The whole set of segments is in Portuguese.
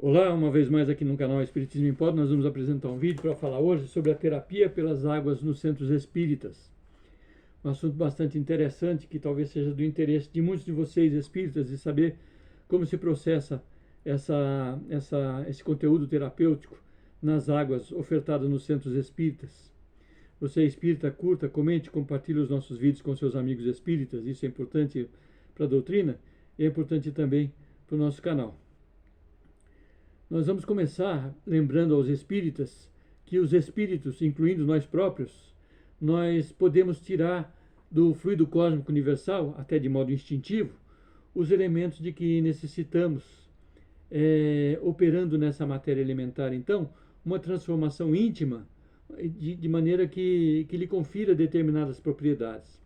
Olá, uma vez mais aqui no canal Espiritismo em Pod, nós vamos apresentar um vídeo para falar hoje sobre a terapia pelas águas nos centros espíritas. Um assunto bastante interessante que talvez seja do interesse de muitos de vocês espíritas de saber como se processa esse conteúdo terapêutico nas águas ofertadas nos centros espíritas. Você espírita, curta, comente, compartilhe os nossos vídeos com seus amigos espíritas, isso é importante para a doutrina e é importante também para o nosso canal. Nós vamos começar lembrando aos espíritas que os espíritos, incluindo nós próprios, nós podemos tirar do fluido cósmico universal, até de modo instintivo, os elementos de que necessitamos, operando nessa matéria elementar, então, uma transformação íntima, de maneira que lhe confira determinadas propriedades.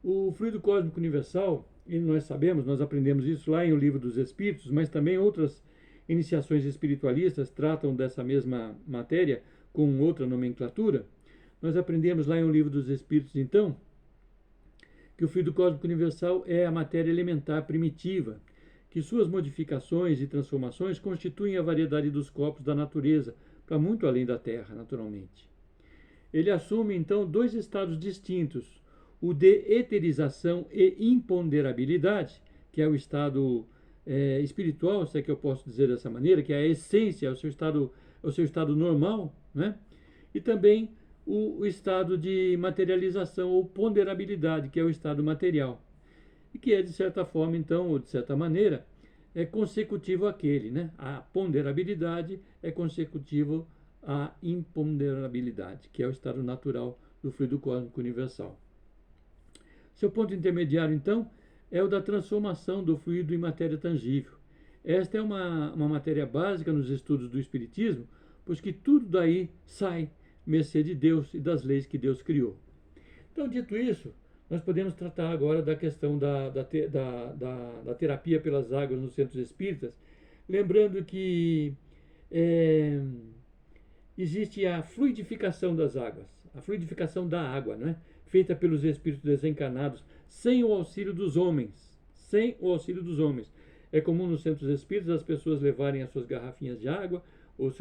O fluido cósmico universal, e nós sabemos, nós aprendemos isso lá em O Livro dos Espíritos, mas também outras iniciações espiritualistas tratam dessa mesma matéria com outra nomenclatura. Nós aprendemos lá em O Livro dos Espíritos, então, que o fluido cósmico universal é a matéria elementar primitiva, que suas modificações e transformações constituem a variedade dos corpos da natureza, para muito além da Terra, naturalmente. Ele assume, então, dois estados distintos, o de eterização e imponderabilidade, que é o estado espiritual, se é que eu posso dizer dessa maneira, que é a essência, o seu estado normal, né? E também o estado de materialização ou ponderabilidade, que é o estado material, e que é, de certa forma, então, ou de certa maneira, é consecutivo àquele, né? A ponderabilidade é consecutivo à imponderabilidade, que é o estado natural do fluido cósmico universal. Seu ponto intermediário, então, é o da transformação do fluido em matéria tangível. Esta é uma matéria básica nos estudos do Espiritismo, pois que tudo daí sai, mercê de Deus e das leis que Deus criou. Então, dito isso, nós podemos tratar agora da questão da terapia pelas águas nos centros espíritas, lembrando que existe a fluidificação das águas, a fluidificação da água, não é? Feita pelos espíritos desencarnados, sem o auxílio dos homens. Sem o auxílio dos homens. É comum nos centros espíritas as pessoas levarem as suas garrafinhas de água, ou os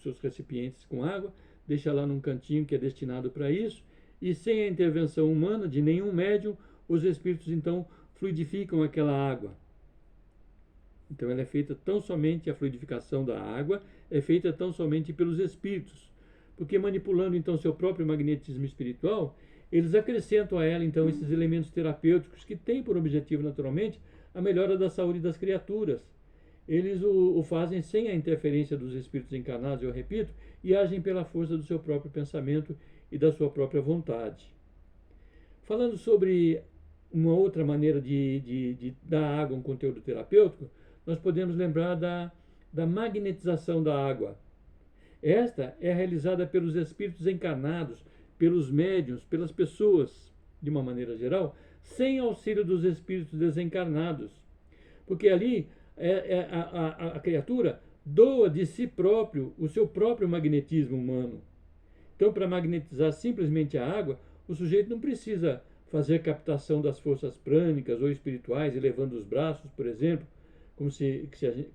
seus recipientes com água, deixa lá num cantinho que é destinado para isso, e sem a intervenção humana de nenhum médium, os espíritos então fluidificam aquela água. Então ela é feita tão somente, a fluidificação da água é feita tão somente pelos espíritos, porque manipulando então seu próprio magnetismo espiritual, eles acrescentam a ela então esses elementos terapêuticos que têm por objetivo naturalmente a melhora da saúde das criaturas. Eles o fazem sem a interferência dos espíritos encarnados, eu repito, e agem pela força do seu próprio pensamento e da sua própria vontade. Falando sobre uma outra maneira de dar à água um conteúdo terapêutico, nós podemos lembrar da magnetização da água. Esta é realizada pelos espíritos encarnados, pelos médiuns, pelas pessoas, de uma maneira geral, sem auxílio dos espíritos desencarnados. Porque ali a criatura doa de si próprio o seu próprio magnetismo humano. Então, para magnetizar simplesmente a água, o sujeito não precisa fazer captação das forças prânicas ou espirituais, elevando os braços, por exemplo, como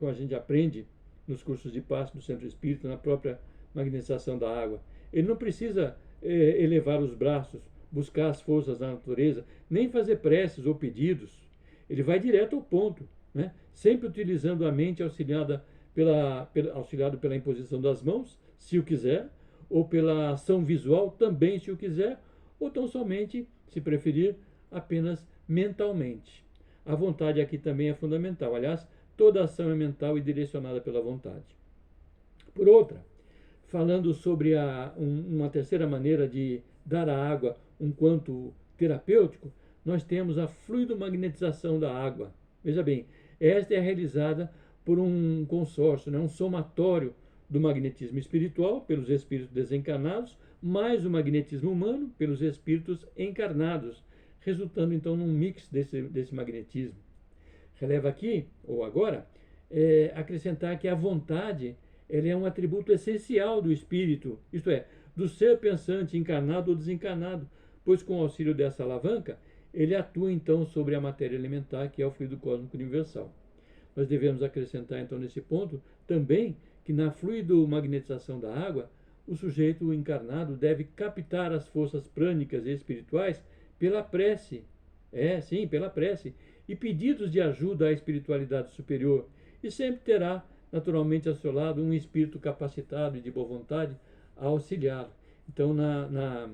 a gente aprende nos cursos de passe do Centro Espírita, na própria magnetização da água. Ele não precisa elevar os braços, buscar as forças da natureza, nem fazer preces ou pedidos. Ele vai direto ao ponto, né? Sempre utilizando a mente auxiliado pela imposição das mãos, se o quiser, ou pela ação visual, também, se o quiser, ou tão somente, se preferir, apenas mentalmente. A vontade aqui também é fundamental. Aliás, toda ação é mental e direcionada pela vontade. Por outra, falando sobre uma terceira maneira de dar à água um quanto terapêutico, nós temos a fluidomagnetização da água. Veja bem, esta é realizada por um consórcio, né, um somatório do magnetismo espiritual, pelos espíritos desencarnados, mais o magnetismo humano, pelos espíritos encarnados, resultando então num mix desse magnetismo. Releva aqui, ou agora, acrescentar que a vontade ela é um atributo essencial do espírito, isto é, do ser pensante encarnado ou desencarnado, pois com o auxílio dessa alavanca, ele atua então sobre a matéria elementar, que é o fluido cósmico universal. nós devemos acrescentar então nesse ponto também que na fluidomagnetização da água, o sujeito encarnado deve captar as forças prânicas e espirituais pela prece. Sim, pela prece. E pedidos de ajuda à espiritualidade superior. E sempre terá, naturalmente, ao seu lado um espírito capacitado e de boa vontade a auxiliá-lo. Então, na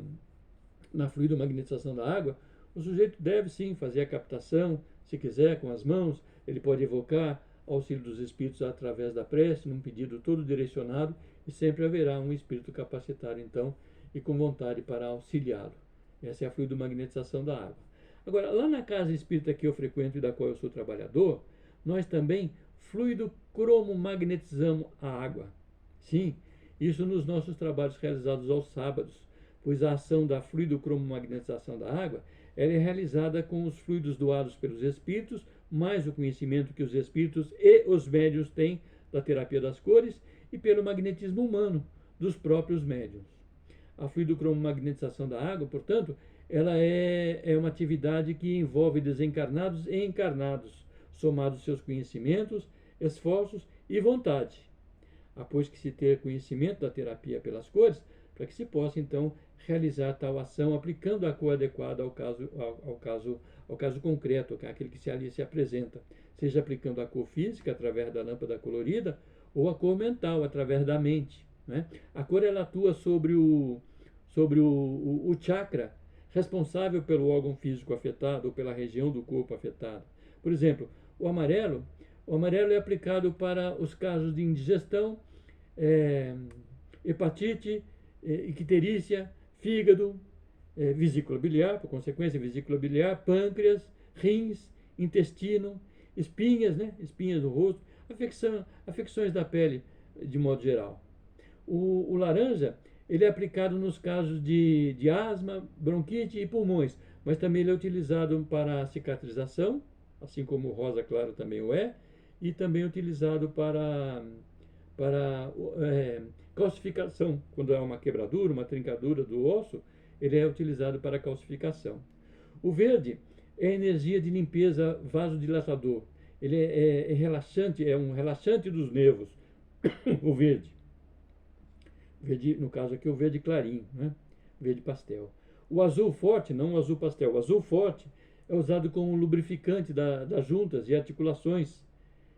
fluidomagnetização da água, o sujeito deve sim fazer a captação, se quiser, com as mãos. Ele pode evocar auxílio dos espíritos através da prece, num pedido todo direcionado, e sempre haverá um espírito capacitado, então, e com vontade para auxiliá-lo. Essa é a fluidomagnetização da água. Agora, lá na casa espírita que eu frequento e da qual eu sou trabalhador, nós também fluido cromomagnetizamos a água. Sim, isso nos nossos trabalhos realizados aos sábados, pois a ação da fluido cromomagnetização da água ela é realizada com os fluidos doados pelos espíritos, mais o conhecimento que os espíritos e os médiuns têm da terapia das cores e pelo magnetismo humano dos próprios médiuns. A fluidocromomagnetização da água, portanto, ela é uma atividade que envolve desencarnados e encarnados, somados seus conhecimentos, esforços e vontade. Após que se ter conhecimento da terapia pelas cores, para que se possa, então, realizar tal ação aplicando a cor adequada ao caso concreto, aquele que ali se apresenta, seja aplicando a cor física através da lâmpada colorida ou a cor mental através da mente. Né? A cor ela atua sobre o chakra responsável pelo órgão físico afetado ou pela região do corpo afetada. Por exemplo, o amarelo é aplicado para os casos de indigestão, hepatite, icterícia, fígado, vesícula biliar, por consequência, vesícula biliar, pâncreas, rins, intestino, espinhas, né? Espinhas no rosto, afecções da pele, de modo geral. O laranja, ele é aplicado nos casos de asma, bronquite e pulmões, mas também ele é utilizado para a cicatrização, assim como o rosa claro também o é, e também é utilizado para calcificação, quando há uma quebradura, uma trincadura do osso, ele é utilizado para calcificação. O verde é energia de limpeza vasodilatador. Ele é relaxante, é um relaxante dos nervos. O verde, no caso aqui, o verde clarinho, né? Verde pastel. O azul forte, não o azul pastel, o azul forte é usado como lubrificante das juntas e articulações.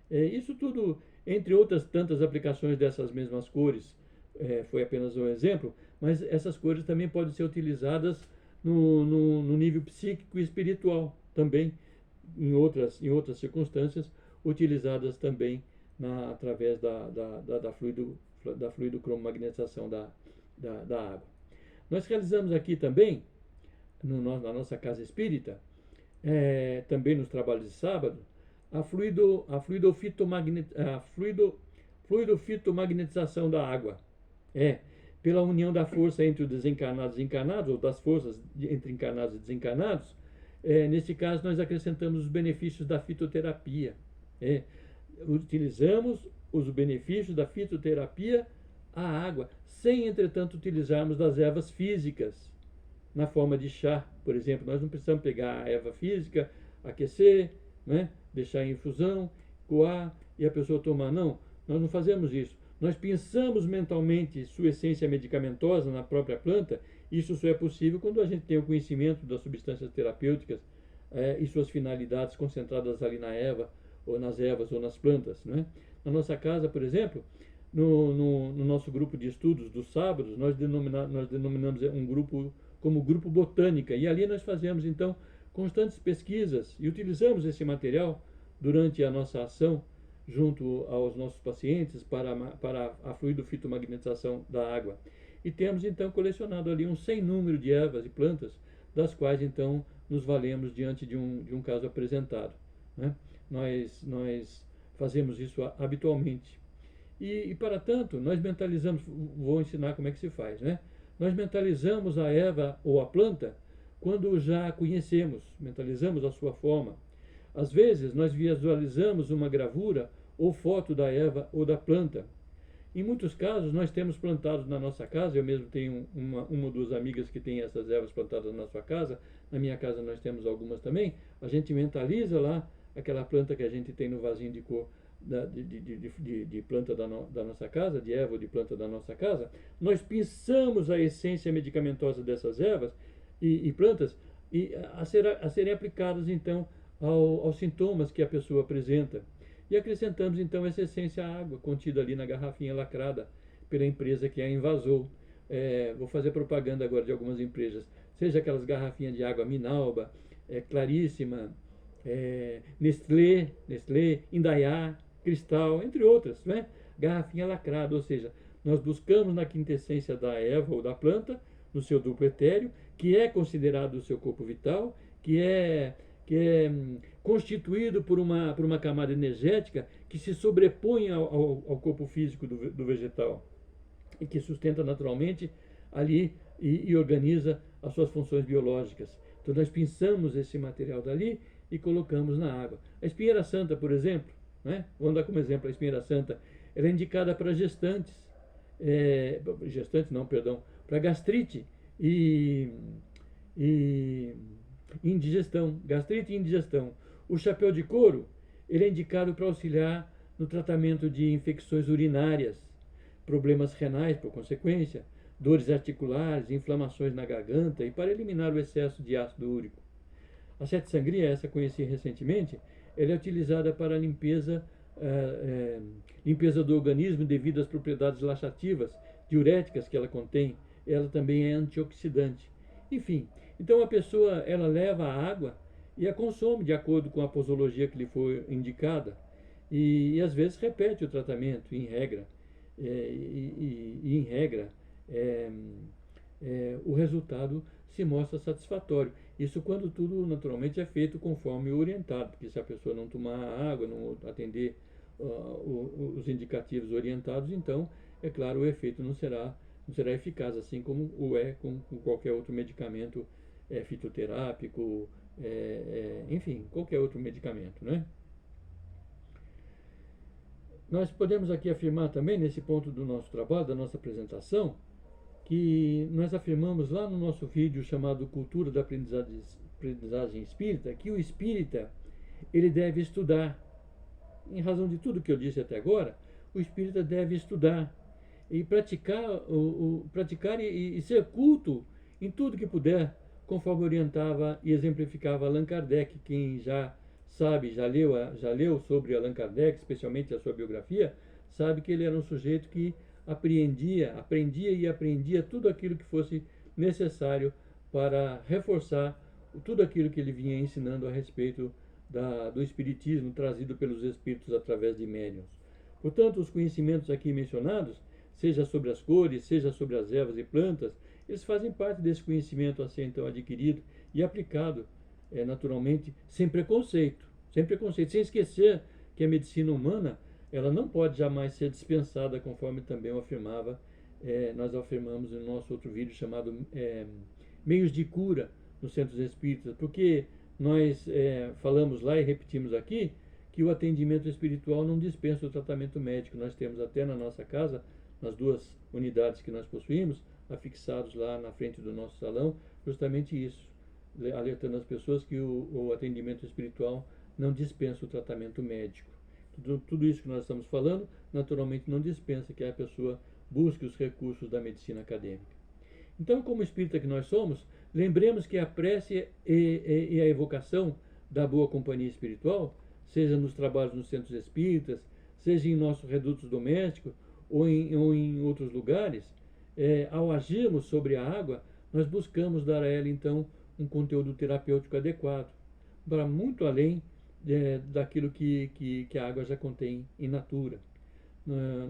Isso tudo, entre outras tantas aplicações dessas mesmas cores, foi apenas um exemplo, mas essas cores também podem ser utilizadas no nível psíquico e espiritual também, em outras circunstâncias, utilizadas também através da fluidocromomagnetização da água. Nós realizamos aqui também, na nossa casa espírita, também nos trabalhos de sábado, a fluidofitomagnetização da água. Pela união da força entre os desencarnados e encarnados, ou das forças entre encarnados e desencarnados, nesse caso nós acrescentamos os benefícios da fitoterapia. Utilizamos os benefícios da fitoterapia à água, sem, entretanto, utilizarmos das ervas físicas, na forma de chá, por exemplo. Nós não precisamos pegar a erva física, aquecer, né, deixar em infusão, coar e a pessoa tomar. Não, nós não fazemos isso. Nós pensamos mentalmente sua essência medicamentosa na própria planta. Isso só é possível quando a gente tem o conhecimento das substâncias terapêuticas e suas finalidades concentradas ali na erva, ou nas ervas, ou nas plantas. Né? Na nossa casa, por exemplo, no nosso grupo de estudos dos sábados, nós denominamos um grupo como grupo botânica. E ali nós fazemos, então, constantes pesquisas e utilizamos esse material durante a nossa ação junto aos nossos pacientes para a fluidofitomagnetização da água. E temos então colecionado ali um sem número de ervas e plantas, das quais então nos valemos diante de um caso apresentado. Né? Nós fazemos isso habitualmente. E para tanto, nós mentalizamos, vou ensinar como é que se faz, né? Nós mentalizamos a erva ou a planta quando já a conhecemos, mentalizamos a sua forma. Às vezes, nós visualizamos uma gravura ou foto da erva ou da planta. Em muitos casos, nós temos plantados na nossa casa, eu mesmo tenho uma ou duas amigas que têm essas ervas plantadas na sua casa, na minha casa nós temos algumas também, a gente mentaliza lá aquela planta que a gente tem no vasinho de cor de planta da nossa casa, de erva ou de planta da nossa casa, nós pensamos a essência medicamentosa dessas ervas e plantas a serem aplicadas então aos sintomas que a pessoa apresenta. E acrescentamos então essa essência à água contida ali na garrafinha lacrada pela empresa que a invasou. Vou fazer propaganda agora de algumas empresas, seja aquelas garrafinhas de água Minalba, Claríssima, Nestlé, Indaiá, Cristal, entre outras, né? Garrafinha lacrada, ou seja, nós buscamos na quintessência da erva ou da planta, no seu duplo etéreo, que é considerado o seu corpo vital, que é constituído por uma camada energética que se sobrepõe ao corpo físico do vegetal e que sustenta naturalmente ali e organiza as suas funções biológicas. Então nós pinçamos esse material dali e colocamos na água. A espinheira santa, por exemplo, né? Vamos dar como exemplo a espinheira santa, ela é indicada para gestantes, para gastrite e indigestão, gastrite e indigestão. O chapéu de couro, ele é indicado para auxiliar no tratamento de infecções urinárias, problemas renais por consequência, dores articulares, inflamações na garganta e para eliminar o excesso de ácido úrico. A sete sangria, essa conheci recentemente, ela é utilizada para a limpeza do organismo devido às propriedades laxativas, diuréticas que ela contém. Ela também é antioxidante. Enfim, então a pessoa ela leva a água e a consome de acordo com a posologia que lhe foi indicada e às vezes repete o tratamento em regra. Em regra, o resultado se mostra satisfatório. Isso quando tudo naturalmente é feito conforme o orientado, porque se a pessoa não tomar água, não atender os indicativos orientados, então, é claro, o efeito não será eficaz, assim como o é com qualquer outro medicamento fitoterápico, enfim, qualquer outro medicamento, né? Nós podemos aqui afirmar também, nesse ponto do nosso trabalho, da nossa apresentação, que nós afirmamos lá no nosso vídeo chamado Cultura da Aprendizagem Espírita, que o espírita ele deve estudar. Em razão de tudo que eu disse até agora, o espírita deve estudar e praticar e ser culto em tudo que puder, conforme orientava e exemplificava Allan Kardec. Quem já sabe, já leu sobre Allan Kardec, especialmente a sua biografia, sabe que ele era um sujeito que aprendia e aprendia tudo aquilo que fosse necessário para reforçar tudo aquilo que ele vinha ensinando a respeito do espiritismo trazido pelos espíritos através de médiuns. Portanto, os conhecimentos aqui mencionados, seja sobre as cores, seja sobre as ervas e plantas, eles fazem parte desse conhecimento a ser então adquirido e aplicado naturalmente sem preconceito, sem esquecer que a medicina humana ela não pode jamais ser dispensada, conforme também nós afirmamos no nosso outro vídeo chamado Meios de Cura nos Centros Espíritas, porque nós falamos lá e repetimos aqui que o atendimento espiritual não dispensa o tratamento médico. Nós temos até na nossa casa, nas duas unidades que nós possuímos, afixados lá na frente do nosso salão, justamente isso, alertando as pessoas que o atendimento espiritual não dispensa o tratamento médico. Tudo isso que nós estamos falando, naturalmente não dispensa que a pessoa busque os recursos da medicina acadêmica. Então, como espírita que nós somos, lembremos que a prece e a evocação da boa companhia espiritual, seja nos trabalhos nos centros espíritas, seja em nossos redutos domésticos ou em outros lugares, ao agirmos sobre a água, nós buscamos dar a ela, então, um conteúdo terapêutico adequado, para muito além daquilo que a água já contém in natura.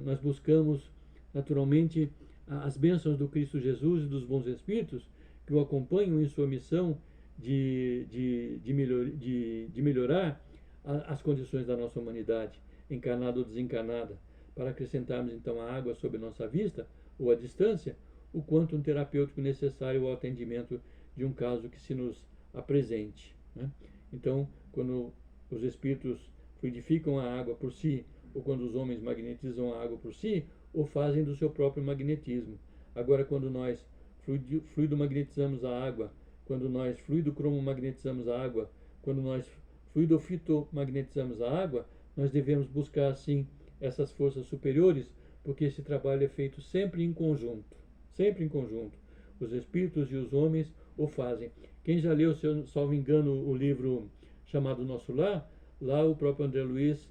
Nós buscamos, naturalmente, as bênçãos do Cristo Jesus e dos bons espíritos que o acompanham em sua missão de melhorar as condições da nossa humanidade, encarnada ou desencarnada, para acrescentarmos então a água sob nossa vista ou à distância, o quantum terapêutico necessário ao atendimento de um caso que se nos apresente, né? Então, quando os espíritos fluidificam a água por si, ou quando os homens magnetizam a água por si, ou fazem do seu próprio magnetismo. Agora, quando nós fluido magnetizamos a água, quando nós fluido cromo magnetizamos a água, quando nós fluidofitomagnetizamos a água, nós devemos buscar, sim, essas forças superiores, porque esse trabalho é feito sempre em conjunto. Sempre em conjunto. Os espíritos e os homens o fazem. Quem já leu, se eu salvo engano, o livro chamado Nosso Lar, lá o próprio André Luiz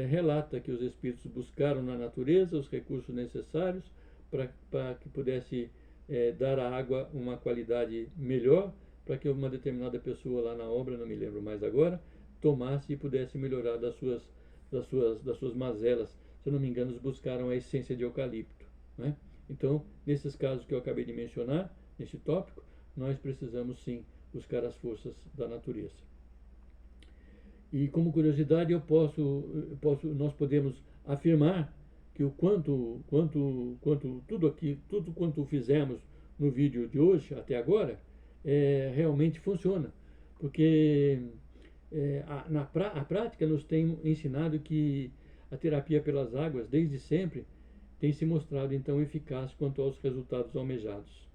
relata que os espíritos buscaram na natureza os recursos necessários para que pudesse dar à água uma qualidade melhor, para que uma determinada pessoa lá na obra, não me lembro mais agora, tomasse e pudesse melhorar das suas mazelas. Se eu não me engano, eles buscaram a essência de eucalipto, né? Então, nesses casos que eu acabei de mencionar, nesse tópico, nós precisamos sim buscar as forças da natureza. E como curiosidade, nós podemos afirmar que o quanto tudo quanto fizemos no vídeo de hoje até agora realmente funciona, porque a prática nos tem ensinado que a terapia pelas águas desde sempre tem se mostrado então eficaz quanto aos resultados almejados.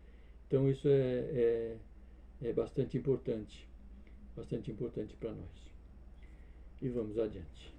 Então isso é bastante importante para nós. E vamos adiante.